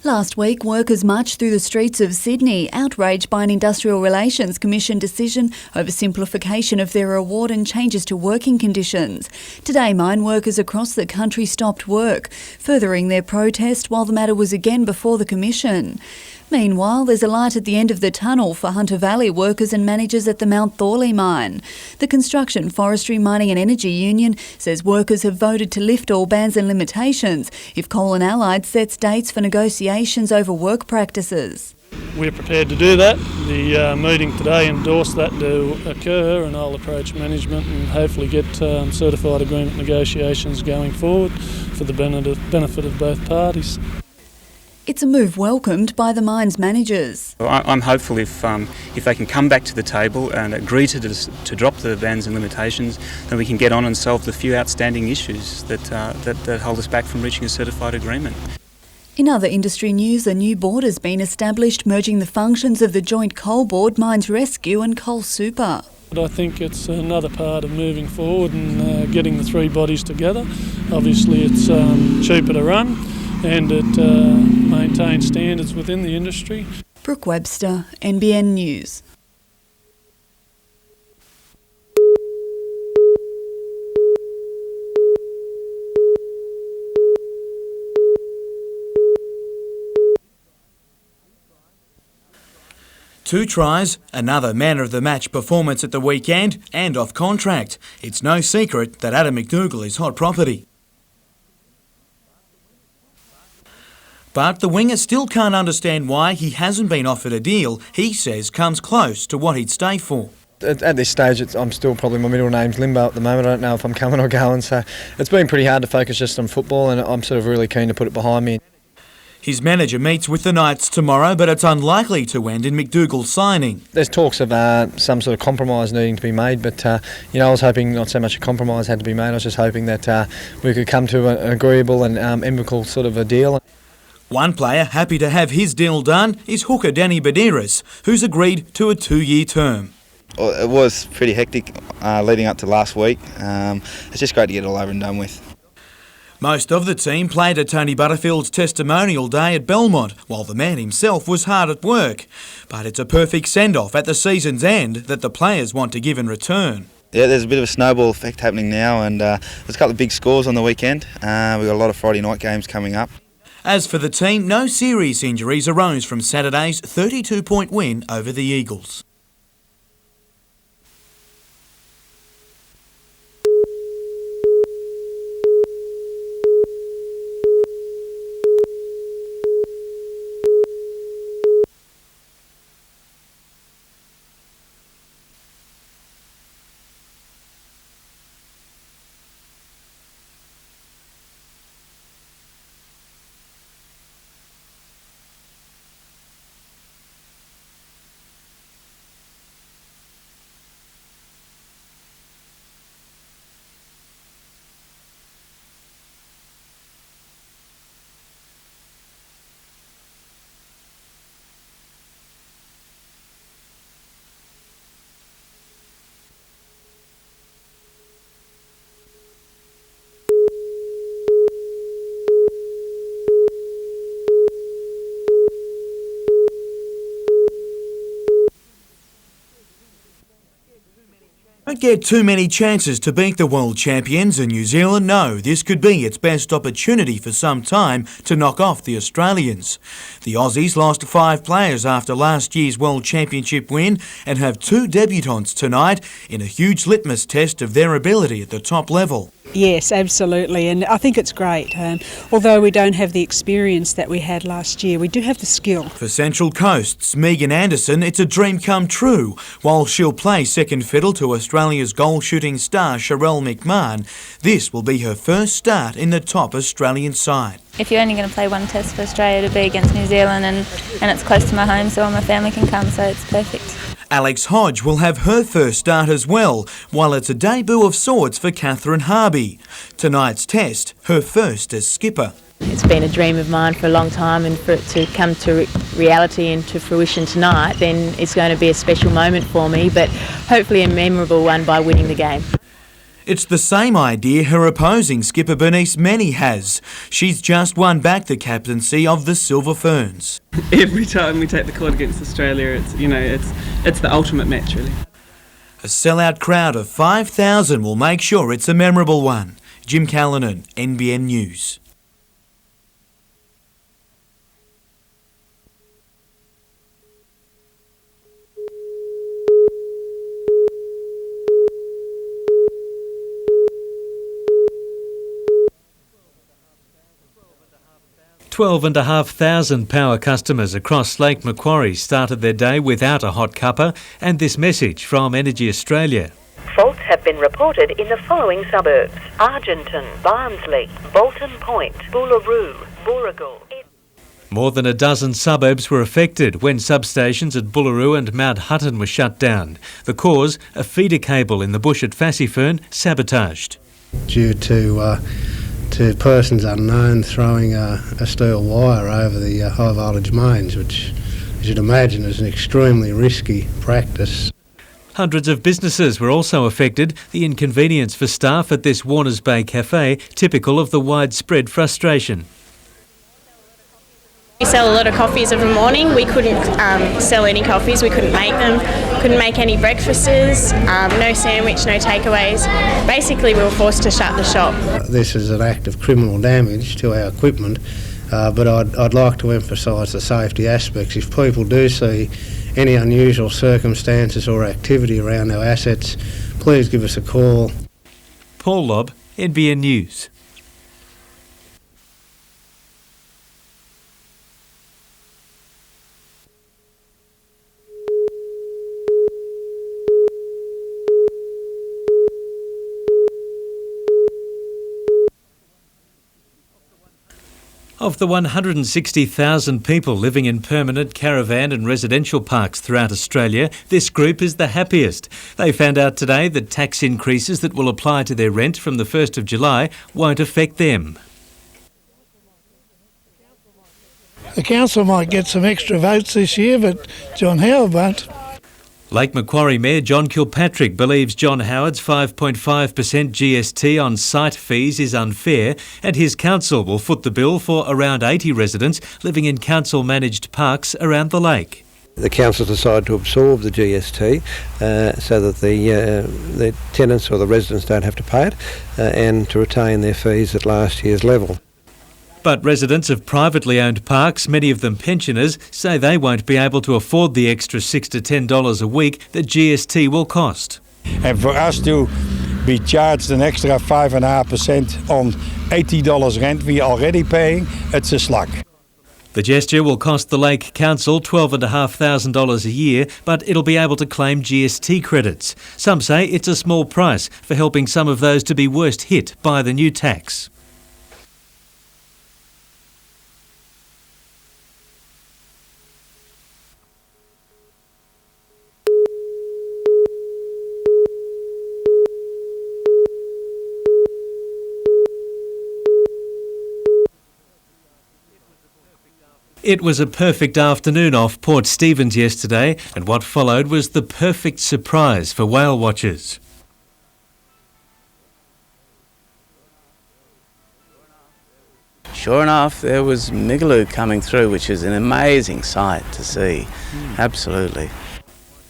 Last week, workers marched through the streets of Sydney, outraged by an Industrial Relations Commission decision over simplification of their award and changes to working conditions. Today, mine workers across the country stopped work, furthering their protest while the matter was again before the Commission. Meanwhile, there's a light at the end of the tunnel for Hunter Valley workers and managers at the Mount Thorley mine. The Construction, Forestry, Mining and Energy Union says workers have voted to lift all bans and limitations if Coal and Allied sets dates for negotiations over work practices. We're prepared to do that. The meeting today endorsed that to occur, and I'll approach management and hopefully get certified agreement negotiations going forward for the benefit of both parties. It's a move welcomed by the mine's managers. I'm hopeful if they can come back to the table and agree to drop the bans and limitations, then we can get on and solve the few outstanding issues that hold us back from reaching a certified agreement. In other industry news, a new board has been established, merging the functions of the Joint Coal Board, Mines Rescue and Coal Super. I think it's another part of moving forward and getting the three bodies together. Obviously it's cheaper to run, and it maintains standards within the industry. Brooke Webster, NBN News. Two tries, another man of the match performance at the weekend, and off contract. It's no secret that Adam McDougall is hot property. But the winger still can't understand why he hasn't been offered a deal he says comes close to what he'd stay for. At this stage, I'm still probably, my middle name's limbo at the moment. I don't know if I'm coming or going, so it's been pretty hard to focus just on football, and I'm sort of really keen to put it behind me. His manager meets with the Knights tomorrow, but it's unlikely to end in McDougall signing. There's talks of some sort of compromise needing to be made, but I was hoping not so much a compromise had to be made. I was just hoping that we could come to an agreeable and amicable sort of a deal. One player happy to have his deal done is hooker Danny Badiris, who's agreed to a 2-year term. Well, it was pretty hectic leading up to last week. It's just great to get it all over and done with. Most of the team played at Tony Butterfield's testimonial day at Belmont, while the man himself was hard at work. But it's a perfect send-off at the season's end that the players want to give in return. Yeah, there's a bit of a snowball effect happening now, and there's a couple of big scores on the weekend. We've got a lot of Friday night games coming up. As for the team, no serious injuries arose from Saturday's 32-point win over the Eagles. Don't get too many chances to beat the world champions, and New Zealand know this could be its best opportunity for some time to knock off the Australians. The Aussies lost 5 players after last year's World Championship win and have 2 debutants tonight in a huge litmus test of their ability at the top level. Yes, absolutely, and I think it's great. Although we don't have the experience that we had last year, we do have the skill. For Central Coast's Megan Anderson, it's a dream come true. While she'll play second fiddle to Australia's goal-shooting star Sharelle McMahon, this will be her first start in the top Australian side. If you're only going to play one test for Australia, to be against New Zealand, and it's close to my home, so all my family can come, so it's perfect. Alex Hodge will have her first start as well, while it's a debut of sorts for Catherine Harvey. Tonight's test, her first as skipper. It's been a dream of mine for a long time, and for it to come to reality and to fruition tonight, then it's going to be a special moment for me, but hopefully a memorable one by winning the game. It's the same idea her opposing skipper Bernice Menny has. She's just won back the captaincy of the Silver Ferns. Every time we take the court against Australia, it's the ultimate match, really. A sellout crowd of 5,000 will make sure it's a memorable one. Jim Callanan, NBN News. $12,500 power customers across Lake Macquarie started their day without a hot cuppa, and this message from Energy Australia. Faults have been reported in the following suburbs: Argenton, Barnsley, Bolton Point, Boolaroo, Booragul. More than a dozen suburbs were affected when substations at Boolaroo and Mount Hutton were shut down. The cause, a feeder cable in the bush at Fassifern, sabotaged. Due to persons unknown throwing a steel wire over the high voltage mains, which, as you'd imagine, is an extremely risky practice. Hundreds of businesses were also affected, the inconvenience for staff at this Warners Bay cafe typical of the widespread frustration. We sell a lot of coffees every morning. We couldn't sell any coffees, we couldn't make them, couldn't make any breakfasts, no sandwich, no takeaways. Basically we were forced to shut the shop. This is an act of criminal damage to our equipment, but I'd like to emphasise the safety aspects. If people do see any unusual circumstances or activity around our assets, please give us a call. Paul Lobb, NBN News. Of the 160,000 people living in permanent caravan and residential parks throughout Australia, this group is the happiest. They found out today that tax increases that will apply to their rent from the 1st of July won't affect them. The council might get some extra votes this year, but John Howard won't. Lake Macquarie Mayor John Kilpatrick believes John Howard's 5.5% GST on site fees is unfair, and his council will foot the bill for around 80 residents living in council-managed parks around the lake. The council decided to absorb the GST so that the tenants or the residents don't have to pay it and to retain their fees at last year's level. But residents of privately owned parks, many of them pensioners, say they won't be able to afford the extra $6 to $10 a week that GST will cost. And for us to be charged an extra 5.5% on $80 rent we are already paying, it's a slug. The gesture will cost the Lake Council $12,500 a year, but it'll be able to claim GST credits. Some say it's a small price for helping some of those to be worst hit by the new tax. It was a perfect afternoon off Port Stephens yesterday, and what followed was the perfect surprise for whale watchers. Sure enough, there was Migaloo coming through, which is an amazing sight to see. Absolutely.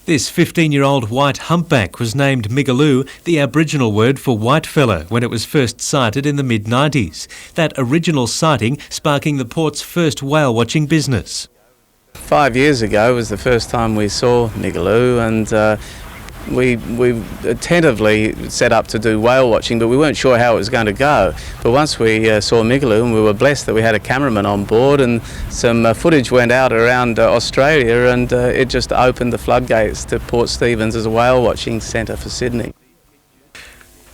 This 15-year-old white humpback was named Migaloo, the Aboriginal word for whitefellow, when it was first sighted in the mid-90s. That original sighting sparking the port's first whale-watching business. 5 years ago was the first time we saw Migaloo, and we attentively set up to do whale watching, but we weren't sure how it was going to go. But once we saw Migaloo, and we were blessed that we had a cameraman on board, and some footage went out around Australia, and it just opened the floodgates to Port Stephens as a whale watching centre for Sydney.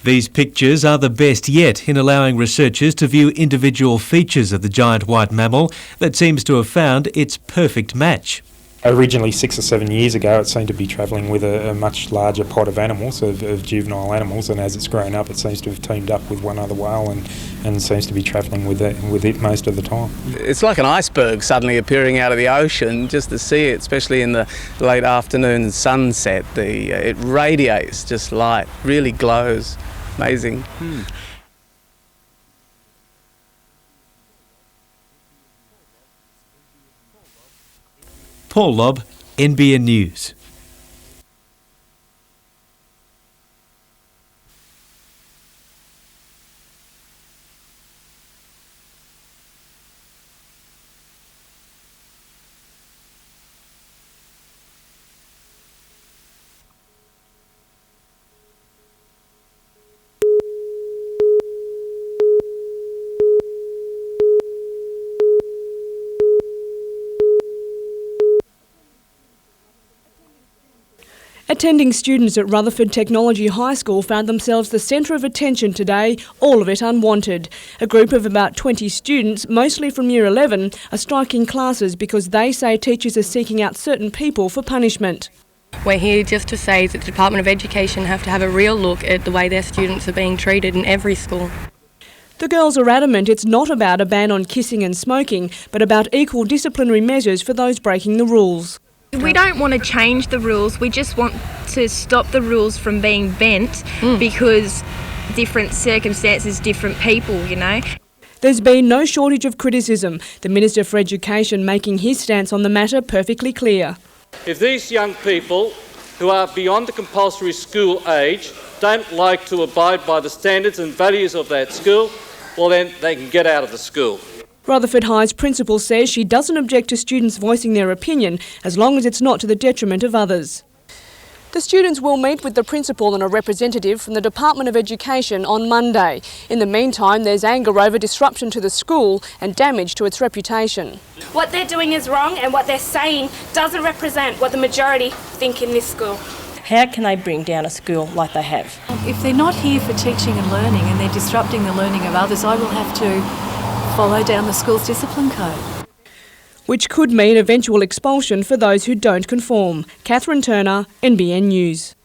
These pictures are the best yet in allowing researchers to view individual features of the giant white mammal that seems to have found its perfect match. Originally 6 or 7 years ago, it seemed to be travelling with a much larger pod of animals, of juvenile animals, and as it's grown up, it seems to have teamed up with one other whale and seems to be travelling with it most of the time. It's like an iceberg suddenly appearing out of the ocean, just to see it, especially in the late afternoon sunset. It radiates just light, really glows. amazing. Paul Lobb, NBN News. Attending students at Rutherford Technology High School found themselves the centre of attention today, all of it unwanted. A group of about 20 students, mostly from Year 11, are striking classes because they say teachers are seeking out certain people for punishment. We're here just to say that the Department of Education have to have a real look at the way their students are being treated in every school. The girls are adamant it's not about a ban on kissing and smoking, but about equal disciplinary measures for those breaking the rules. We don't want to change the rules, we just want to stop the rules from being bent because different circumstances, different people, you know. There's been no shortage of criticism, the Minister for Education making his stance on the matter perfectly clear. If these young people who are beyond the compulsory school age don't like to abide by the standards and values of that school, well then they can get out of the school. Rutherford High's principal says she doesn't object to students voicing their opinion as long as it's not to the detriment of others. The students will meet with the principal and a representative from the Department of Education on Monday. In the meantime, there's anger over disruption to the school and damage to its reputation. What they're doing is wrong and what they're saying doesn't represent what the majority think in this school. How can they bring down a school like they have? If they're not here for teaching and learning and they're disrupting the learning of others, I will have to follow down the school's discipline code. Which could mean eventual expulsion for those who don't conform. Catherine Turner, NBN News.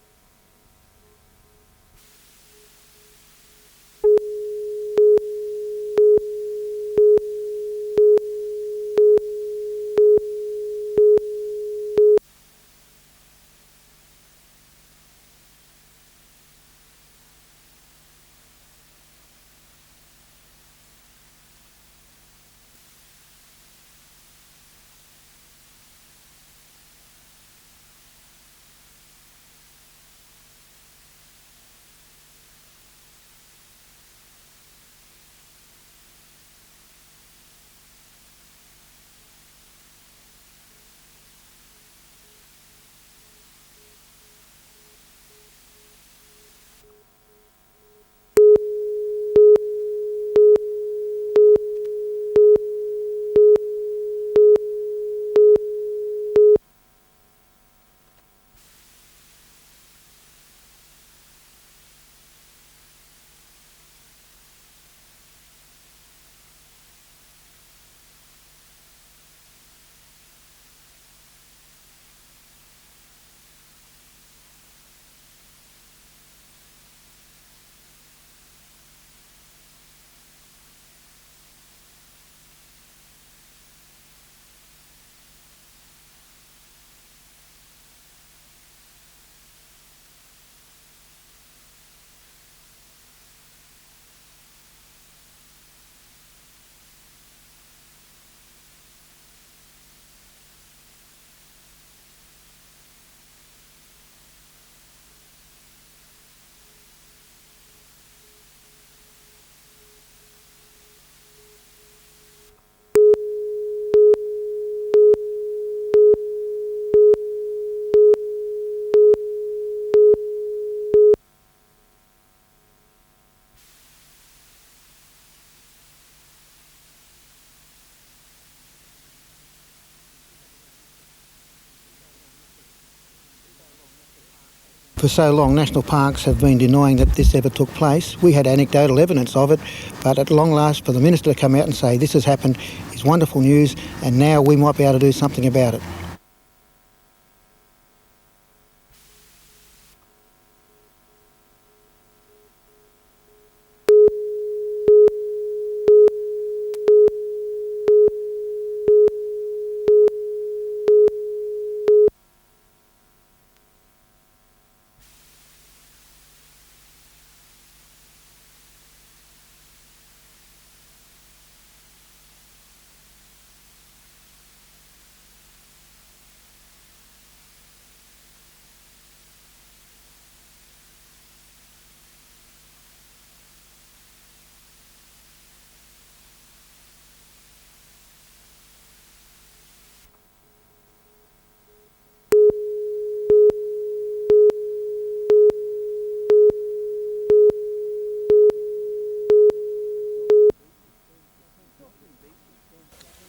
For so long, national parks have been denying that this ever took place. We had anecdotal evidence of it, but at long last, for the Minister to come out and say this has happened is wonderful news, and now we might be able to do something about it.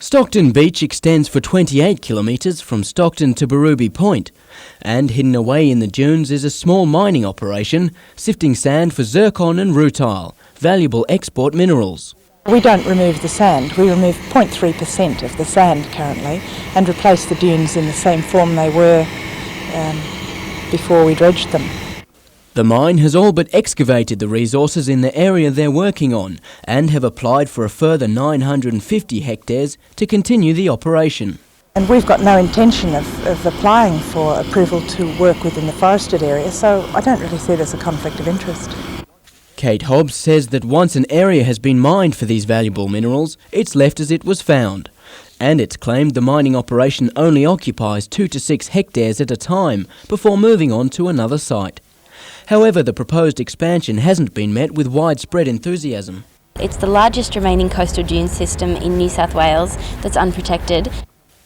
Stockton Beach extends for 28 kilometres from Stockton to Barooby Point, and hidden away in the dunes is a small mining operation sifting sand for zircon and rutile, valuable export minerals. We don't remove the sand, we remove 0.3% of the sand currently and replace the dunes in the same form they were before we dredged them. The mine has all but excavated the resources in the area they're working on and have applied for a further 950 hectares to continue the operation. And we've got no intention of applying for approval to work within the forested area, so I don't really see there's a conflict of interest. Kate Hobbs says that once an area has been mined for these valuable minerals, it's left as it was found. And it's claimed the mining operation only occupies 2 to 6 hectares at a time before moving on to another site. However, the proposed expansion hasn't been met with widespread enthusiasm. It's the largest remaining coastal dune system in New South Wales that's unprotected.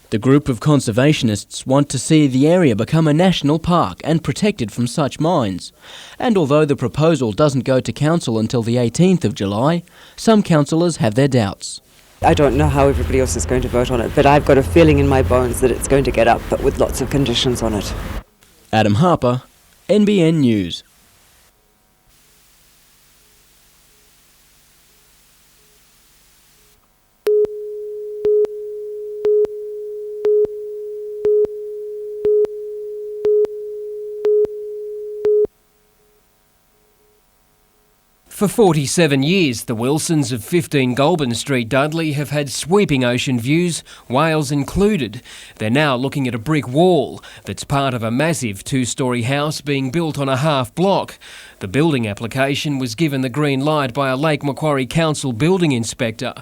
The group of conservationists want to see the area become a national park and protected from such mines. And although the proposal doesn't go to council until the 18th of July, some councillors have their doubts. I don't know how everybody else is going to vote on it, but I've got a feeling in my bones that it's going to get up, but with lots of conditions on it. Adam Harper, NBN News. For 47 years, the Wilsons of 15 Goulburn Street, Dudley, have had sweeping ocean views, whales included. They're now looking at a brick wall that's part of a massive 2-storey house being built on a half block. The building application was given the green light by a Lake Macquarie Council building inspector.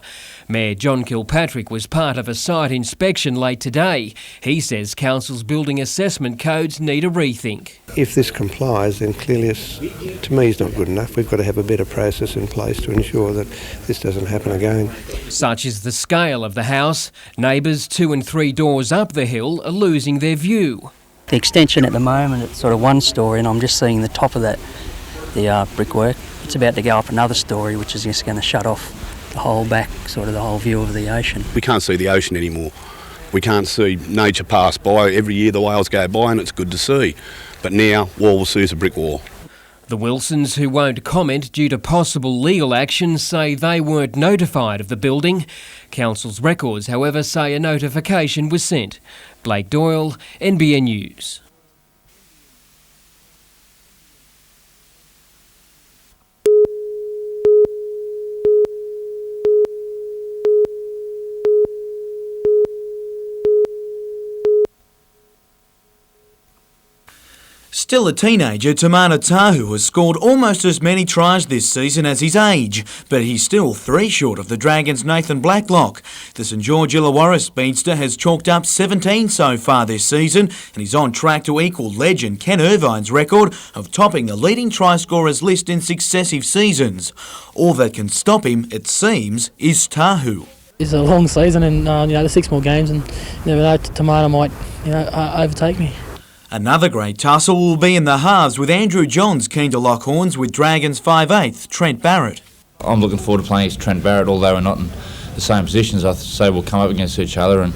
Mayor John Kilpatrick was part of a site inspection late today. He says council's building assessment codes need a rethink. If this complies, then clearly to me is not good enough. We've got to have a better process in place to ensure that this doesn't happen again. Such is the scale of the house. Neighbours 2 and 3 doors up the hill are losing their view. The extension at the moment, it's sort of 1 storey, and I'm just seeing the top of that, the brickwork. It's about to go up another storey, which is just going to shut off the whole back, sort of the whole view of the ocean. We can't see the ocean anymore. We can't see nature pass by. Every year the whales go by and it's good to see. But now, all we'll see is a brick wall. The Wilsons, who won't comment due to possible legal action, say they weren't notified of the building. Council's records, however, say a notification was sent. Blake Doyle, NBN News. Still a teenager, Tamana Tahu has scored almost as many tries this season as his age, but he's still 3 short of the Dragons' Nathan Blacklock. The St George Illawarra speedster has chalked up 17 so far this season, and he's on track to equal legend Ken Irvine's record of topping the leading try scorers list in successive seasons. All that can stop him, it seems, is Tahu. It's a long season, and there's 6 more games, and you never know, Tamana might overtake me. Another great tussle will be in the halves, with Andrew Johns keen to lock horns with Dragons 5/8 Trent Barrett. I'm looking forward to playing against Trent Barrett, although we're not in the same positions. I say we'll come up against each other, and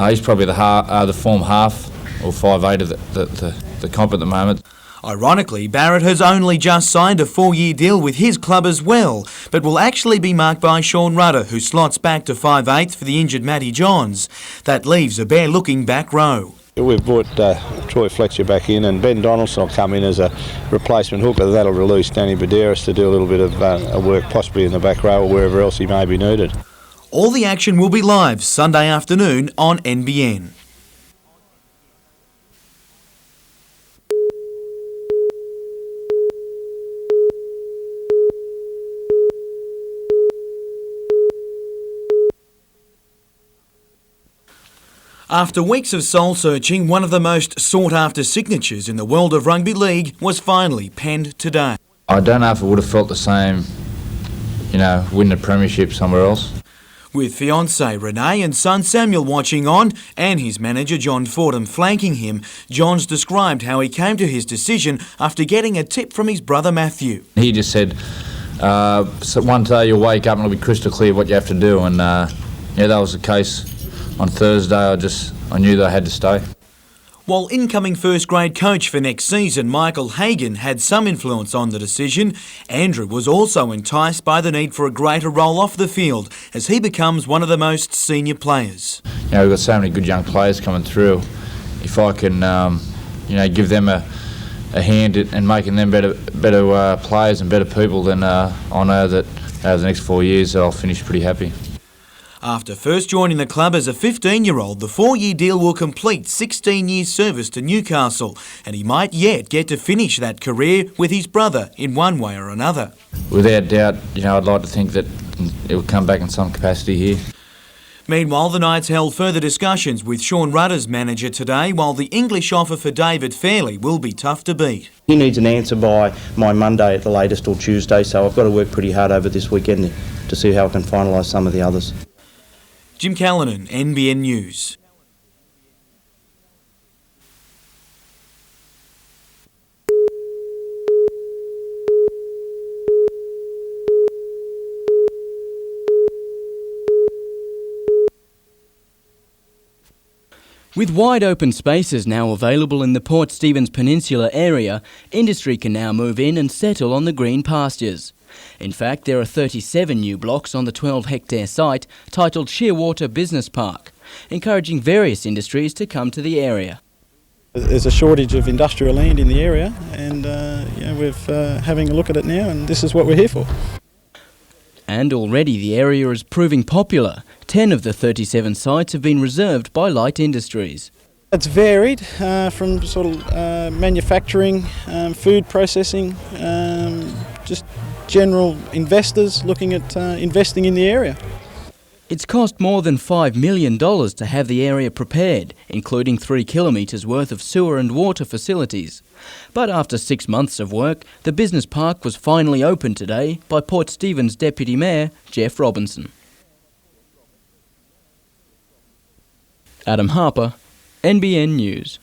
he's probably the form half or 5/8 of the comp at the moment. Ironically, Barrett has only just signed a 4-year deal with his club as well, but will actually be marked by Sean Rudder, who slots back to 5/8 for the injured Matty Johns. That leaves a bare-looking back row. We've brought Troy Fletcher back in, and Ben Donaldson will come in as a replacement hooker. That'll release Danny Baderas to do a little bit of work possibly in the back row or wherever else he may be needed. All the action will be live Sunday afternoon on NBN. After weeks of soul-searching, one of the most sought-after signatures in the world of rugby league was finally penned today. I don't know if I would have felt the same, win the premiership somewhere else. With fiancée Renee and son Samuel watching on, and his manager John Fordham flanking him, Johns described how he came to his decision after getting a tip from his brother Matthew. He just said, so one day you'll wake up and it'll be crystal clear what you have to do, and that was the case on Thursday. I knew that I had to stay. While incoming first grade coach for next season, Michael Hagan, had some influence on the decision, Andrew was also enticed by the need for a greater role off the field as he becomes one of the most senior players. We've got so many good young players coming through. If I can, give them a hand in making them better players and better people, then I know that over the next 4 years I'll finish pretty happy. After first joining the club as a 15-year-old, the 4-year deal will complete 16 years' service to Newcastle, and he might yet get to finish that career with his brother in one way or another. Without doubt, I'd like to think that it will come back in some capacity here. Meanwhile, the Knights held further discussions with Sean Rudder's manager today, while the English offer for David Fairley will be tough to beat. He needs an answer by my Monday at the latest, or Tuesday, so I've got to work pretty hard over this weekend to see how I can finalise some of the others. Jim Callanan, NBN News. With wide open spaces now available in the Port Stephens Peninsula area, industry can now move in and settle on the green pastures. In fact, there are 37 new blocks on the 12-hectare site titled Shearwater Business Park, encouraging various industries to come to the area. There's a shortage of industrial land in the area, and we're having a look at it now, and this is what we're here for. And already the area is proving popular. 10 of the 37 sites have been reserved by light industries. It's varied from sort of manufacturing, food processing, just general investors looking at investing in the area. It's cost more than $5 million to have the area prepared, including 3 kilometres worth of sewer and water facilities. But after 6 months of work, the business park was finally opened today by Port Stephens Deputy Mayor Jeff Robinson. Adam Harper, NBN News.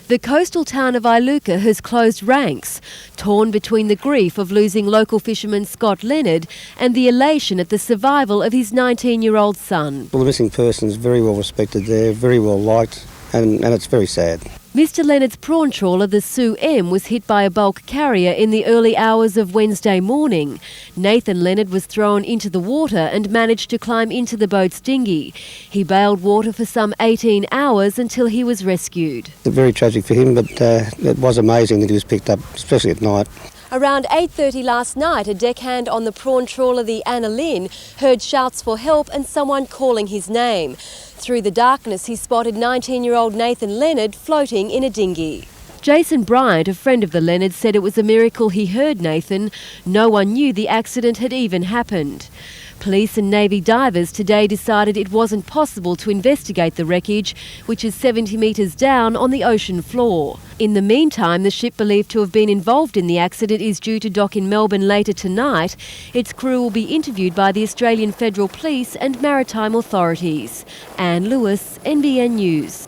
The coastal town of Iluka has closed ranks, torn between the grief of losing local fisherman Scott Leonard and the elation at the survival of his 19-year-old son. Well, the missing person is very well respected there, very well liked, and it's very sad. Mr Leonard's prawn trawler, the Sue M, was hit by a bulk carrier in the early hours of Wednesday morning. Nathan Leonard was thrown into the water and managed to climb into the boat's dinghy. He bailed water for some 18 hours until he was rescued. It's very tragic for him, but it was amazing that he was picked up, especially at night. Around 8:30 last night, a deckhand on the prawn trawler, the Anna Lynn, heard shouts for help and someone calling his name. Through the darkness, he spotted 19-year-old Nathan Leonard floating in a dinghy. Jason Bryant, a friend of the Leonards, said it was a miracle he heard Nathan. No one knew the accident had even happened. Police and Navy divers today decided it wasn't possible to investigate the wreckage, which is 70 metres down on the ocean floor. In the meantime, the ship believed to have been involved in the accident is due to dock in Melbourne later tonight. Its crew will be interviewed by the Australian Federal Police and maritime authorities. Anne Lewis, NBN News.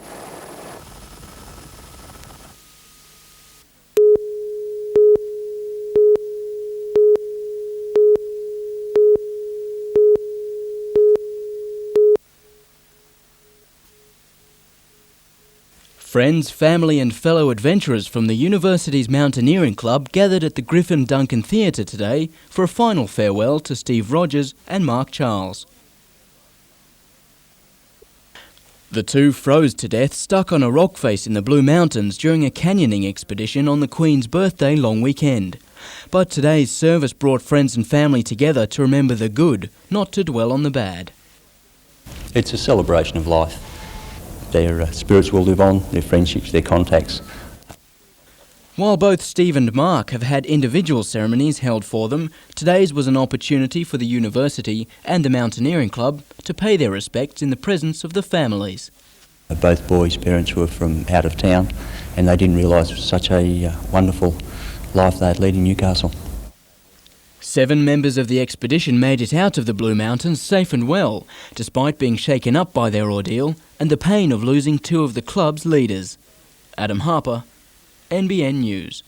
Friends, family and fellow adventurers from the university's mountaineering club gathered at the Griffin Duncan Theatre today for a final farewell to Steve Rogers and Mark Charles. The two froze to death stuck on a rock face in the Blue Mountains during a canyoning expedition on the Queen's birthday long weekend. But today's service brought friends and family together to remember the good, not to dwell on the bad. It's a celebration of life. Their spirits will live on, their friendships, their contacts. While both Steve and Mark have had individual ceremonies held for them, today's was an opportunity for the university and the Mountaineering Club to pay their respects in the presence of the families. Both boys' parents were from out of town and they didn't realise such a wonderful life they had led in Newcastle. 7 members of the expedition made it out of the Blue Mountains safe and well, despite being shaken up by their ordeal and the pain of losing 2 of the club's leaders. Adam Harper, NBN News.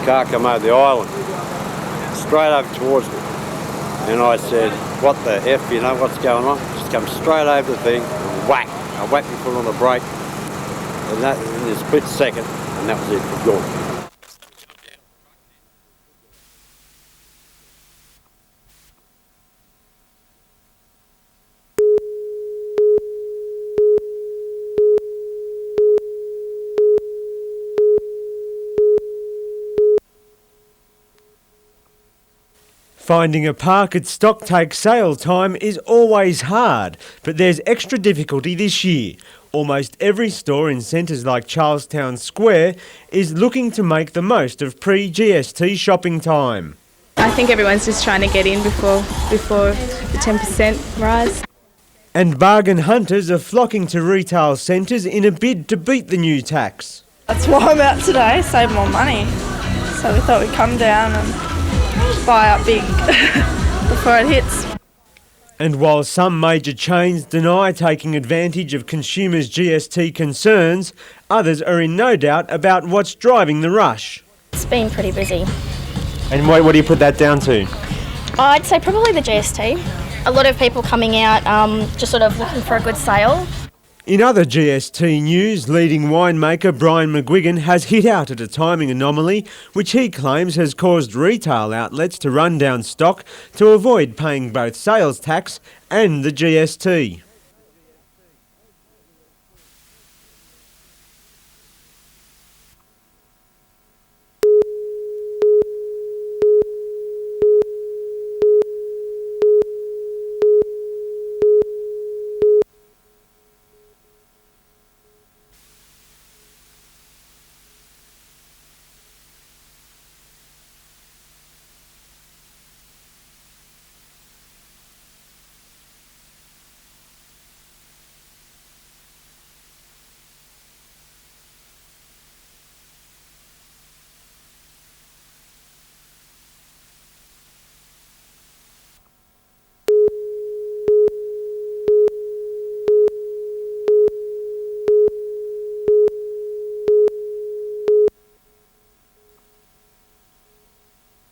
Car come over the island, straight over towards me, and I said, "What the F, you know, what's going on?" Just come straight over the thing, and whack! I whacked my foot on the brake, and that in a split second, and that was it, it's gone. Finding a park at Stocktake sale time is always hard, but there's extra difficulty this year. Almost every store in centres like Charlestown Square is looking to make the most of pre-GST shopping time. I think everyone's just trying to get in before the 10% rise. And bargain hunters are flocking to retail centres in a bid to beat the new tax. That's why I'm out today, save more money. So we thought we'd come down and buy up big before it hits. And while some major chains deny taking advantage of consumers' GST concerns, others are in no doubt about what's driving the rush. It's been pretty busy. And what do you put that down to? I'd say probably the GST. A lot of people coming out just sort of looking for a good sale. In other GST news, leading winemaker Brian McGuigan has hit out at a timing anomaly which he claims has caused retail outlets to run down stock to avoid paying both sales tax and the GST.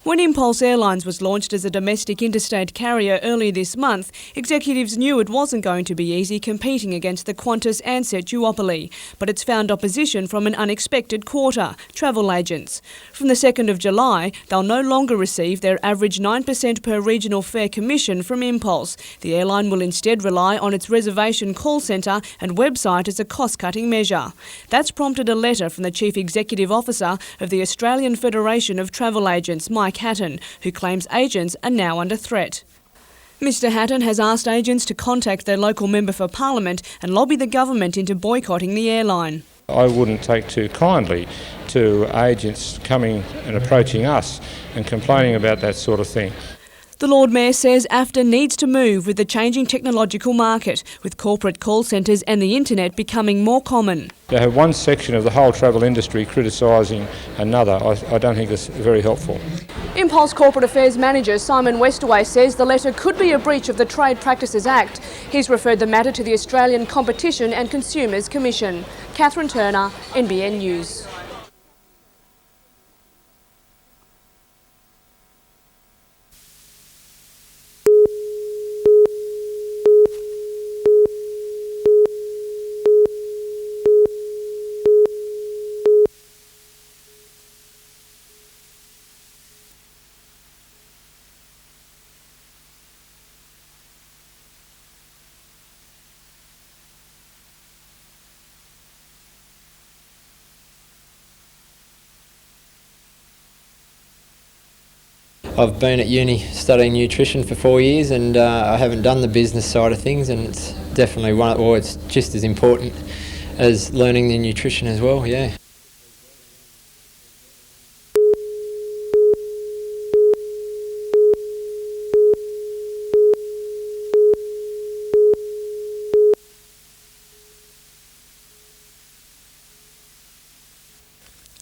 When Impulse Airlines was launched as a domestic interstate carrier earlier this month, executives knew it wasn't going to be easy competing against the Qantas Ansett duopoly, but it's found opposition from an unexpected quarter, travel agents. From the 2nd of July, they'll no longer receive their average 9% per regional fare commission from Impulse. The airline will instead rely on its reservation call centre and website as a cost-cutting measure. That's prompted a letter from the Chief Executive Officer of the Australian Federation of Travel Agents, Mike Hatton, who claims agents are now under threat. Mr Hatton has asked agents to contact their local member for Parliament and lobby the government into boycotting the airline. I wouldn't take too kindly to agents coming and approaching us and complaining about that sort of thing. The Lord Mayor says AFTA needs to move with the changing technological market, with corporate call centres and the internet becoming more common. To have one section of the whole travel industry criticising another, I don't think that's very helpful. Impulse Corporate Affairs Manager Simon Westaway says the letter could be a breach of the Trade Practices Act. He's referred the matter to the Australian Competition and Consumers Commission. Catherine Turner, NBN News. I've been at uni studying nutrition for 4 years, and I haven't done the business side of things, and it's definitely it's just as important as learning the nutrition as well, yeah.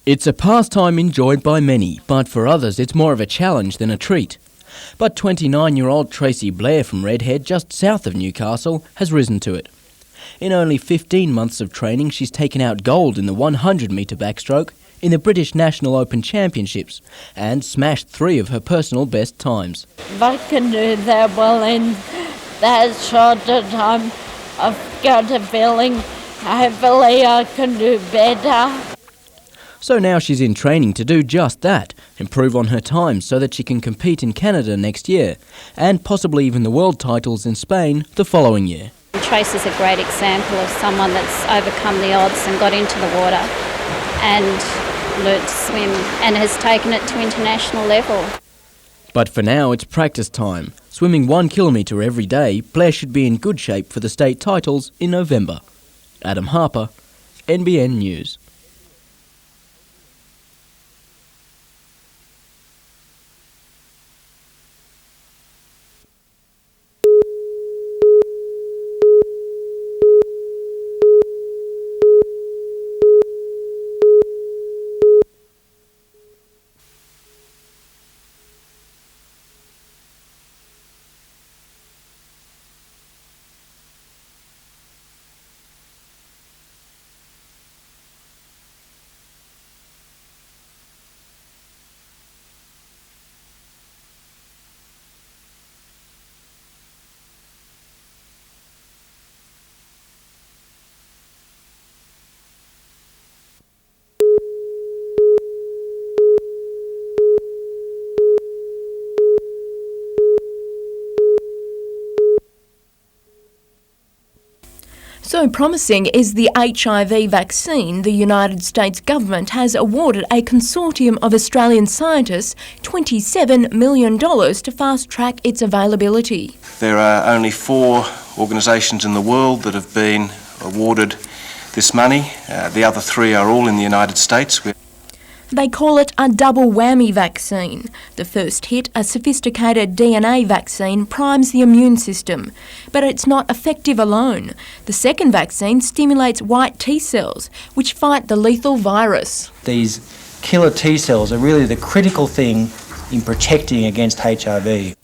It's a pastime enjoyed by many, but for others it's more of a challenge than a treat. But 29-year-old Tracy Blair from Redhead, just south of Newcastle, has risen to it. In only 15 months of training, she's taken out gold in the 100-metre backstroke in the British National Open Championships and smashed 3 of her personal best times. If I can do that well in that short time, I've got a feeling hopefully I can do better. So now she's in training to do just that, improve on her times so that she can compete in Canada next year, and possibly even the world titles in Spain the following year. Trace is a great example of someone that's overcome the odds and got into the water and learnt to swim and has taken it to international level. But for now it's practice time. Swimming 1 kilometre every day, Blair should be in good shape for the state titles in November. Adam Harper, NBN News. So promising is the HIV vaccine, the United States government has awarded a consortium of Australian scientists $27 million to fast-track its availability. There are only 4 organisations in the world that have been awarded this money. The other 3 are all in the United States. They call it a double whammy vaccine. The first hit, a sophisticated DNA vaccine, primes the immune system, but it's not effective alone. The second vaccine stimulates white T cells, which fight the lethal virus. These killer T cells are really the critical thing in protecting against HIV.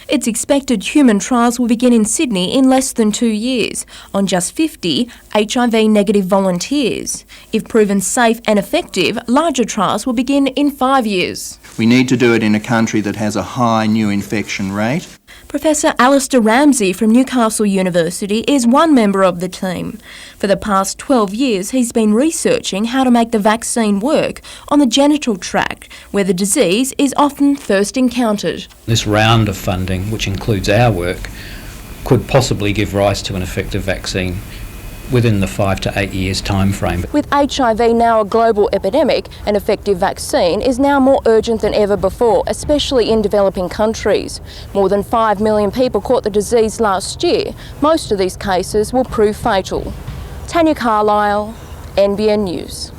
It's expected human trials will begin in Sydney in less than 2 years, on just 50 HIV-negative volunteers. If proven safe and effective, larger trials will begin in 5 years. We need to do it in a country that has a high new infection rate. Professor Alistair Ramsey from Newcastle University is one member of the team. For the past 12 years, he's been researching how to make the vaccine work on the genital tract, where the disease is often first encountered. This round of funding, which includes our work, could possibly give rise to an effective vaccine within the 5 to 8 years time frame. With HIV now a global epidemic, an effective vaccine is now more urgent than ever before, especially in developing countries. More than 5 million people caught the disease last year. Most of these cases will prove fatal. Tanya Carlisle, NBN News.